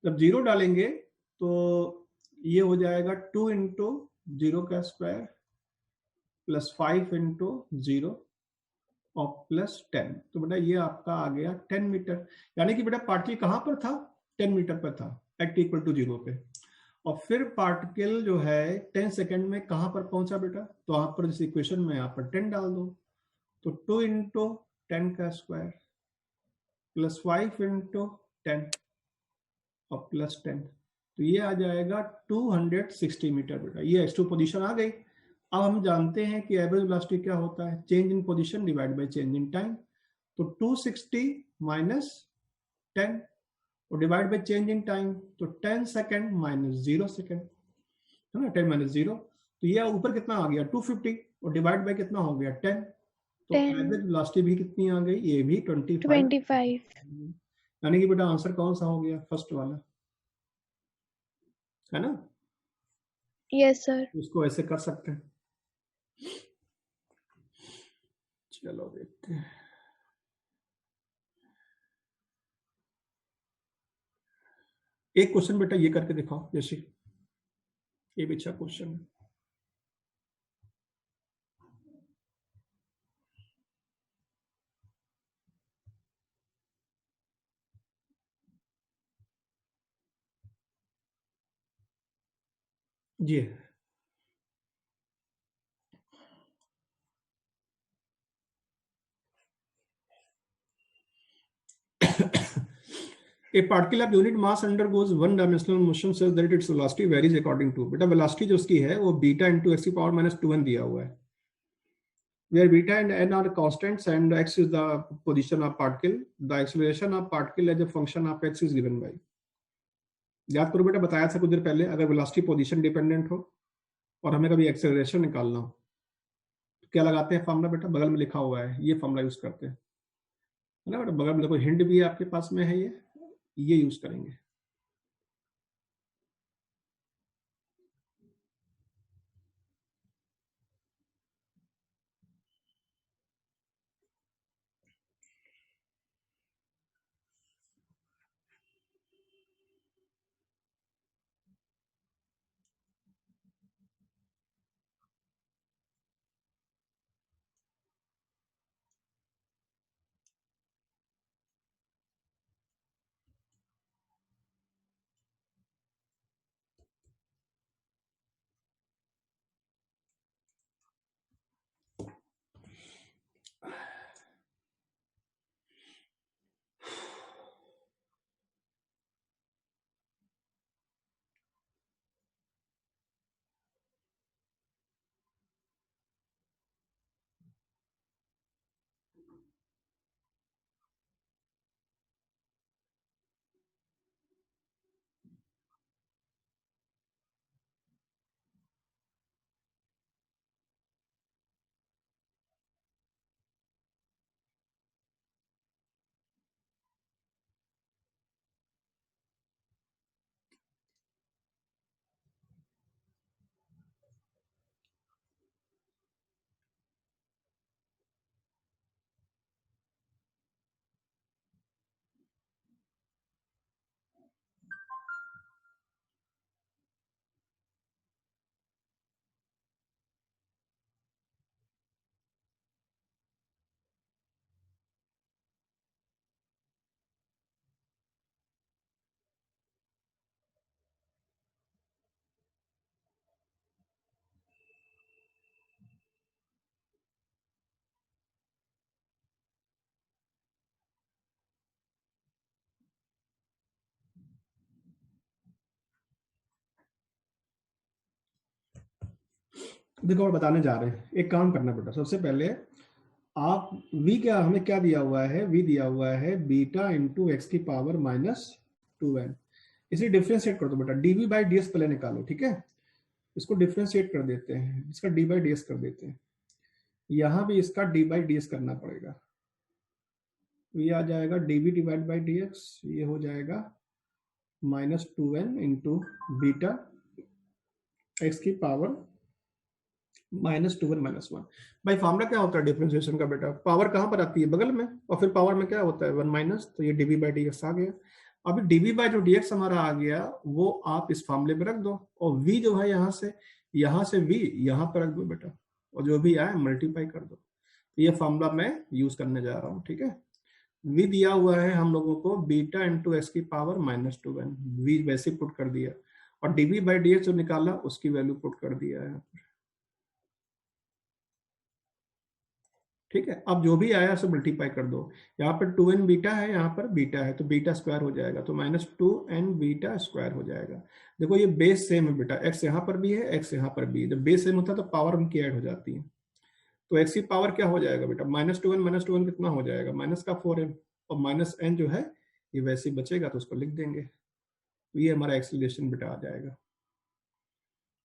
जब 0 डालेंगे तो ये हो जाएगा 2 इंटू 0 का स्क्वायर प्लस 5 इंटू 0 और प्लस 10, तो बेटा ये आपका आ गया 10 मीटर। यानी कि बेटा पार्टिकल कहां पर था, 10 मीटर पर था, एक्ट इक्वल टू 0 पे। और फिर पार्टिकल जो है 10 सेकेंड में कहां पर पहुंचा बेटा, तो आप पर इस इक्वेशन में यहाँ पर 10 डाल दो, तो 2 इंटू 10 का स्क्वायर प्लस 5 इंटू 10 और प्लस 10, तो ये आ जाएगा 260 मीटर बेटा। ये x2 पोजीशन आ गई। अब हम जानते हैं कि एवरेज वेलोसिटी क्या होता है, change in position divide by change in time. तो 260 माइनस 10 और divide by change in time, तो 10 सेकेंड माइनस 0 सेकेंड, है ना, 10 माइनस 0, तो ये ऊपर कितना आ गया 250, और डिवाइड बाय कितना हो गया 10, तो
10,
एवरेज वेलोसिटी भी कितनी आ गई, ये भी 25।
25।
यानी कि बेटा आंसर कौन सा हो गया, फर्स्ट वाला, है ना।
Yes sir.
इसको ऐसे कर सकते हैं। चलो देखते हैं। एक क्वेश्चन बेटा ये करके दिखाओ जैसे, ये भी अच्छा क्वेश्चन है। जी A particle of unit mass undergoes one dimensional motion such that its velocity varies according to, बेटा velocity जो उसकी है वो बीटा इंटू एक्स की पावर माइनस 2n दिया हुआ है, where beta and n are constants and x is the position of particle, the acceleration of particle as a function of x is given by। याद करो बेटा, बताया था कुछ देर पहले, अगर वेलोसिटी पोजीशन डिपेंडेंट हो और हमें कभी एक्सेलरेशन निकालना हो, तो क्या लगाते हैं फॉर्मूला बेटा, बगल में लिखा हुआ है, ये फॉर्मूला यूज करते हैं, है ना बेटा, बगल में देखो हिंट भी आपके पास में है, ये यूज करेंगे। देखो और बताने जा रहे हैं, एक काम करना बेटा, सबसे पहले आप v क्या, हमें क्या दिया हुआ है, v दिया हुआ है बीटा इंटू एक्स की पावर -2n, इसे डिफ्रेंशिएट कर दो बेटा, dv बाई ds पहले निकालो, ठीक है, इसको डिफ्रेंशिएट कर देते हैं, इसका d बाई ds कर देते हैं, यहां भी इसका d बाई ds करना पड़ेगा, ये आ जाएगा dv डिवाइड बाई dx, ये हो जाएगा -2n इंटू बीटा एक्स की पावर -2n -1। भाई फॉर्मूला क्या होता है डिफरेंशिएशन का बेटा, पावर कहाँ पर आती है, बगल में, और फिर पावर में क्या होता है 1 माइनस, तो ये dv बाई dx आ गया। अभी dv बाई जो dx हमारा आ गया वो आप इस फॉर्मूले में रख दो, और v जो है यहाँ से v यहाँ पर रख दो बेटा, और जो भी आए मल्टीप्लाई कर दो। तो ये फॉर्मूला मैं यूज करने जा रहा हूँ, ठीक है। v दिया हुआ है हम लोगों को बीटा इंटू एक्स की पावर -2n, v वैसे पुट कर दिया, और dv बाई dx जो निकाला उसकी वैल्यू पुट कर दिया है, ठीक है। अब जो भी आया उसे मल्टीप्लाई कर दो, यहाँ पर 2n बीटा है, यहाँ पर बीटा है, तो बीटा स्क्वायर हो जाएगा, तो -2n बीटा स्क्वायर हो जाएगा। देखो ये बेस सेम है बेटा, x यहाँ पर भी है, x यहाँ पर भी है, जब बेस सेम होता है तो पावर उनकी ऐड हो जाती है, तो x की पावर क्या हो जाएगा बेटा, -2n कितना हो जाएगा, माइनस का 4n, और -n जो है ये वैसे ही बचेगा, तो उसको लिख देंगे, तो ये हमारा एक्सीलरेशन बेटा आ जाएगा,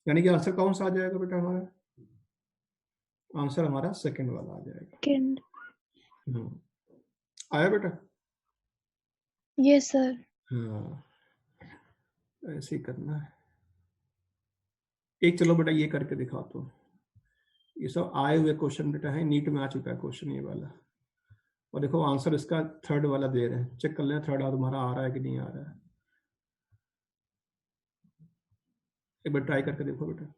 यानी कि आंसर कौन सा आ जाएगा बेटा, हमारा आंसर हमारा सेकंड वाला आ जाएगा। आया बेटा?
Yes sir.
हाँ, ऐसे ही करना है। एक चलो बेटा ये करके दिखाओ, तो ये सब आए हुए क्वेश्चन बेटा है, नीट में आ चुका है क्वेश्चन ये वाला, और देखो आंसर इसका थर्ड वाला दे रहे हैं, चेक कर लेना थर्ड तुम्हारा आ रहा है कि नहीं आ रहा है, एक बार ट्राई करके देखो बेटा।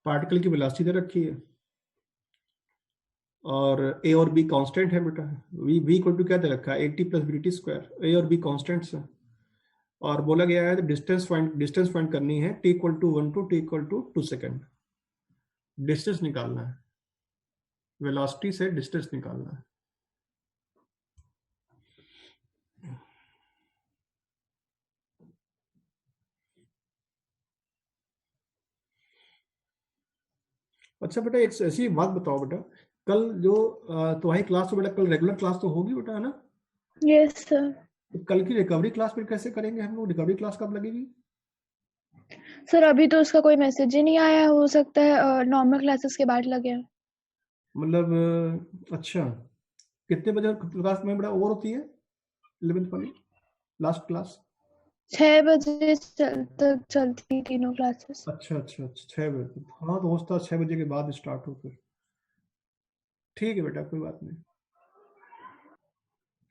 पार्टिकल की वेलोसिटी दे रखी है, और ए और बी कांस्टेंट है बेटा, वी इक्वल टू क्या दे रखा है 80 प्लस bt स्क्वायर, ए और बी कांस्टेंट्स है, और बोला गया है डिस्टेंस फाइंड करनी है, t equal to 1 to t equal to 2 second, distance निकालना है, वेलोसिटी से डिस्टेंस निकालना है। अच्छा बेटा एक ऐसी बात बताओ बेटा, कल जो तुम्हारी क्लास तो बेटा कल रेगुलर क्लास तो होगी बेटा, है ना?
Yes sir.
तो कल की रिकवरी क्लास फिर कैसे करेंगे हम लोग, रिकवरी क्लास कब लगेगी?
सर अभी तो उसका कोई मैसेज ही नहीं आया, हो सकता है नॉर्मल क्लासेस के बाद लगे।
मतलब अच्छा, कितने बजे क्लास में बेटा ओवर होती है 11th वाली लास्ट क्लास?
6 बजे तक चलती तीनों क्लासेस।
अच्छा अच्छा अच्छा, 6 बजे तक, हाँ तो हो सकता है 6 बजे के बाद स्टार्ट हो फिर, ठीक है बेटा कोई बात नहीं।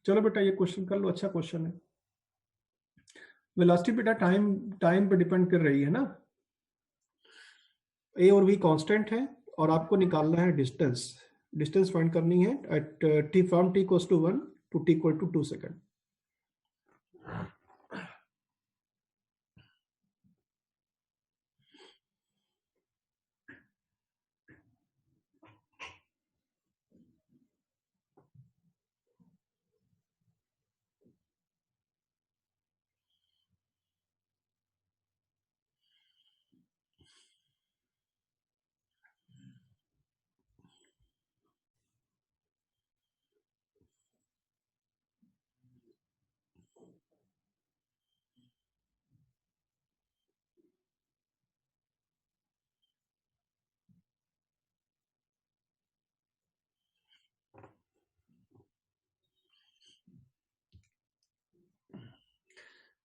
चलो बेटा ये क्वेश्चन कर लो, अच्छा क्वेश्चन है। वेलोसिटी बेटा टाइम पे डिपेंड कर रही है ना, ए और बी कांस्टेंट है, और आपको निकालना है डिस्टेंस फाइंड करनी है at t from t equals to 1 to t equal to 2 second.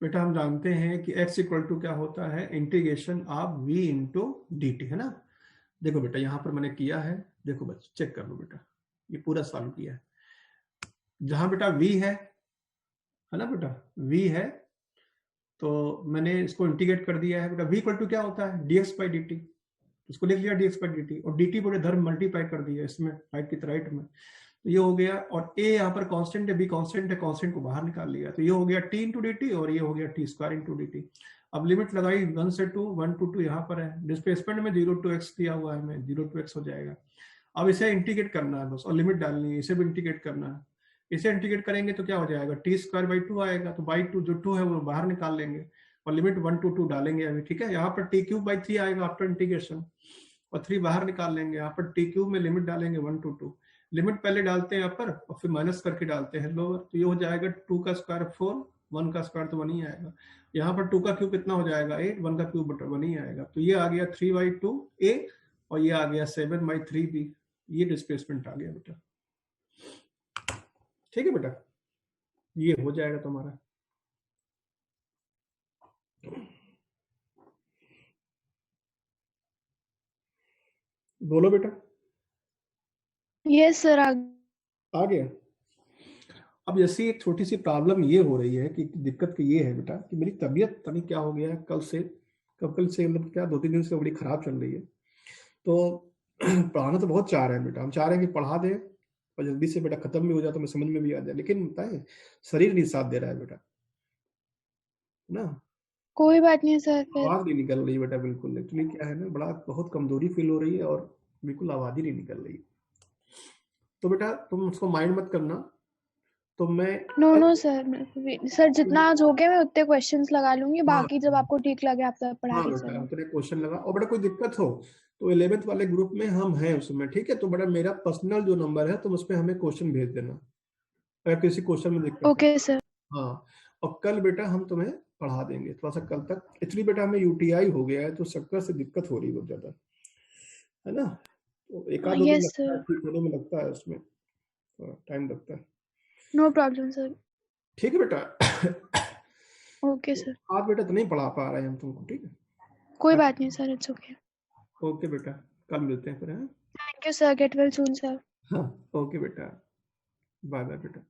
बेटा हम जानते हैं कि x इक्वल टू क्या होता है, integration of v into D T, है ना। देखो बेटा यहाँ पर मैंने किया है, देखो बच्चे चेक कर लो बेटा, ये पूरा सॉल्व किया है, जहां बेटा v है ना बेटा, v है, तो मैंने इसको इंटीग्रेट कर दिया है बेटा, v इक्वल टू क्या होता है dx बाई dt, इसको लिख लिया dx बाई dt, और dt पूरे धर्म मल्टीप्लाई कर दिया इसमें राइट की राइट में, तो ये हो गया, और ए यहाँ पर कांस्टेंट है, बी कांस्टेंट है, कांस्टेंट को बाहर निकाल लिया, तो ये हो गया टी इंटू डी टी, और ये हो गया T square into D T. अब लिमिट लगाई 1 से 2, 1 to 2 यहाँ पर है, डिस्प्लेसमेंट में 0 to x दिया हुआ है, हमें 0 to x हो जाएगा। अब इसे इंटीग्रेट करना है बस, और लिमिट डालनी है, इसे भी इंटीग्रेट करना है। इसे इंटीग्रेट करेंगे तो क्या हो जाएगा, टी स्क्वायर बाई 2 आएगा, तो बाई 2 जो 2 है वो बाहर निकाल लेंगे, और लिमिट 1 to 2 डालेंगे अभी, ठीक है। यहाँ पर टी क्यूब बाई 3 आएगा आफ्टर इंटीग्रेशन, और 3 बाहर निकाल लेंगे, यहाँ पर टी क्यूब में लिमिट डालेंगे 1 to 2, लिमिट पहले डालते हैं यहाँ पर और फिर माइनस करके डालते हैं लोअर, तो ये हो जाएगा 2 का स्क्वायर 4, 1 का स्क्वायर तो 1 ही आएगा, यहाँ पर 2 का क्यूब कितना हो जाएगा 8, 1 का क्यूब बटा 1 ही आएगा, तो ये आ गया 3/2 a, और ये आ गया 7/3 b, ये डिस्प्लेसमेंट आ गया बेटा, ठीक है बेटा, ये हो जाएगा तुम्हारा। बोलो बेटा।
यस सर,
आ गया। अब जैसे एक छोटी सी प्रॉब्लम ये हो रही है कि दिक्कत ये है बेटा कि मेरी तबीयत पता नहीं क्या हो गया है, कल से मतलब क्या 2-3 दिन से बड़ी खराब चल रही है, तो पढ़ाना तो बहुत चाह रहे हैं बेटा, हम चाह रहे हैं कि पढ़ा दें और जल्दी से बेटा खत्म भी हो जाए तो मैं समझ में भी आ जाए, लेकिन पता है शरीर नहीं साथ दे रहा है बेटा, ना
कोई बात नहीं सर, फिर
आवाज नहीं निकल रही बेटा बिल्कुल, एक्चुअली क्या है ना, बड़ा बहुत कमजोरी फील हो रही है और बिल्कुल आवाज ही नहीं निकल रही। तो बेटा तुम उसको माइंड मत करना, तो मैं
नो सर जितना आज हो गया मैं उतने क्वेश्चंस लगा लूंगी,
हाँ
बाकी जब आपको ठीक लगे आप तब पढ़ा
हाँ
के
बेटा,
चलो।
उतने क्वेश्चन लगा, और बेटा कोई दिक्कत हो तो 11th वाले ग्रुप में हम हैं उसमें, ठीक है, तो बेटा मेरा पर्सनल जो नंबर है तुम उस पर हमें क्वेश्चन भेज देना अगर किसी क्वेश्चन में दिक्कत है।
Okay sir.
हाँ, और कल बेटा हम तुम्हें पढ़ा देंगे थोड़ा सा कल तक, एक्चुअली बेटा हमें यूटीआई हो गया है तो शक्कर से दिक्कत हो रही है बहुत ज्यादा, है ना, तो एक आध दो दिन
यस
लगता है
सर,
ठीक होने में, लगता है उसमें थोड़ा टाइम लगता है,
नो प्रॉब्लम सर।
ठीक है बेटा।
ओके सर,
आज बेटा तो नहीं पढ़ा पा रहे हैं हम तुमको, ठीक
कोई
है,
बात नहीं सर, इट्स ओके।
ओके बेटा, कल मिलते हैं फिर, हाँ
thank you sir, get well soon sir.
हाँ, ओके बेटा, बाय बाय बेटा।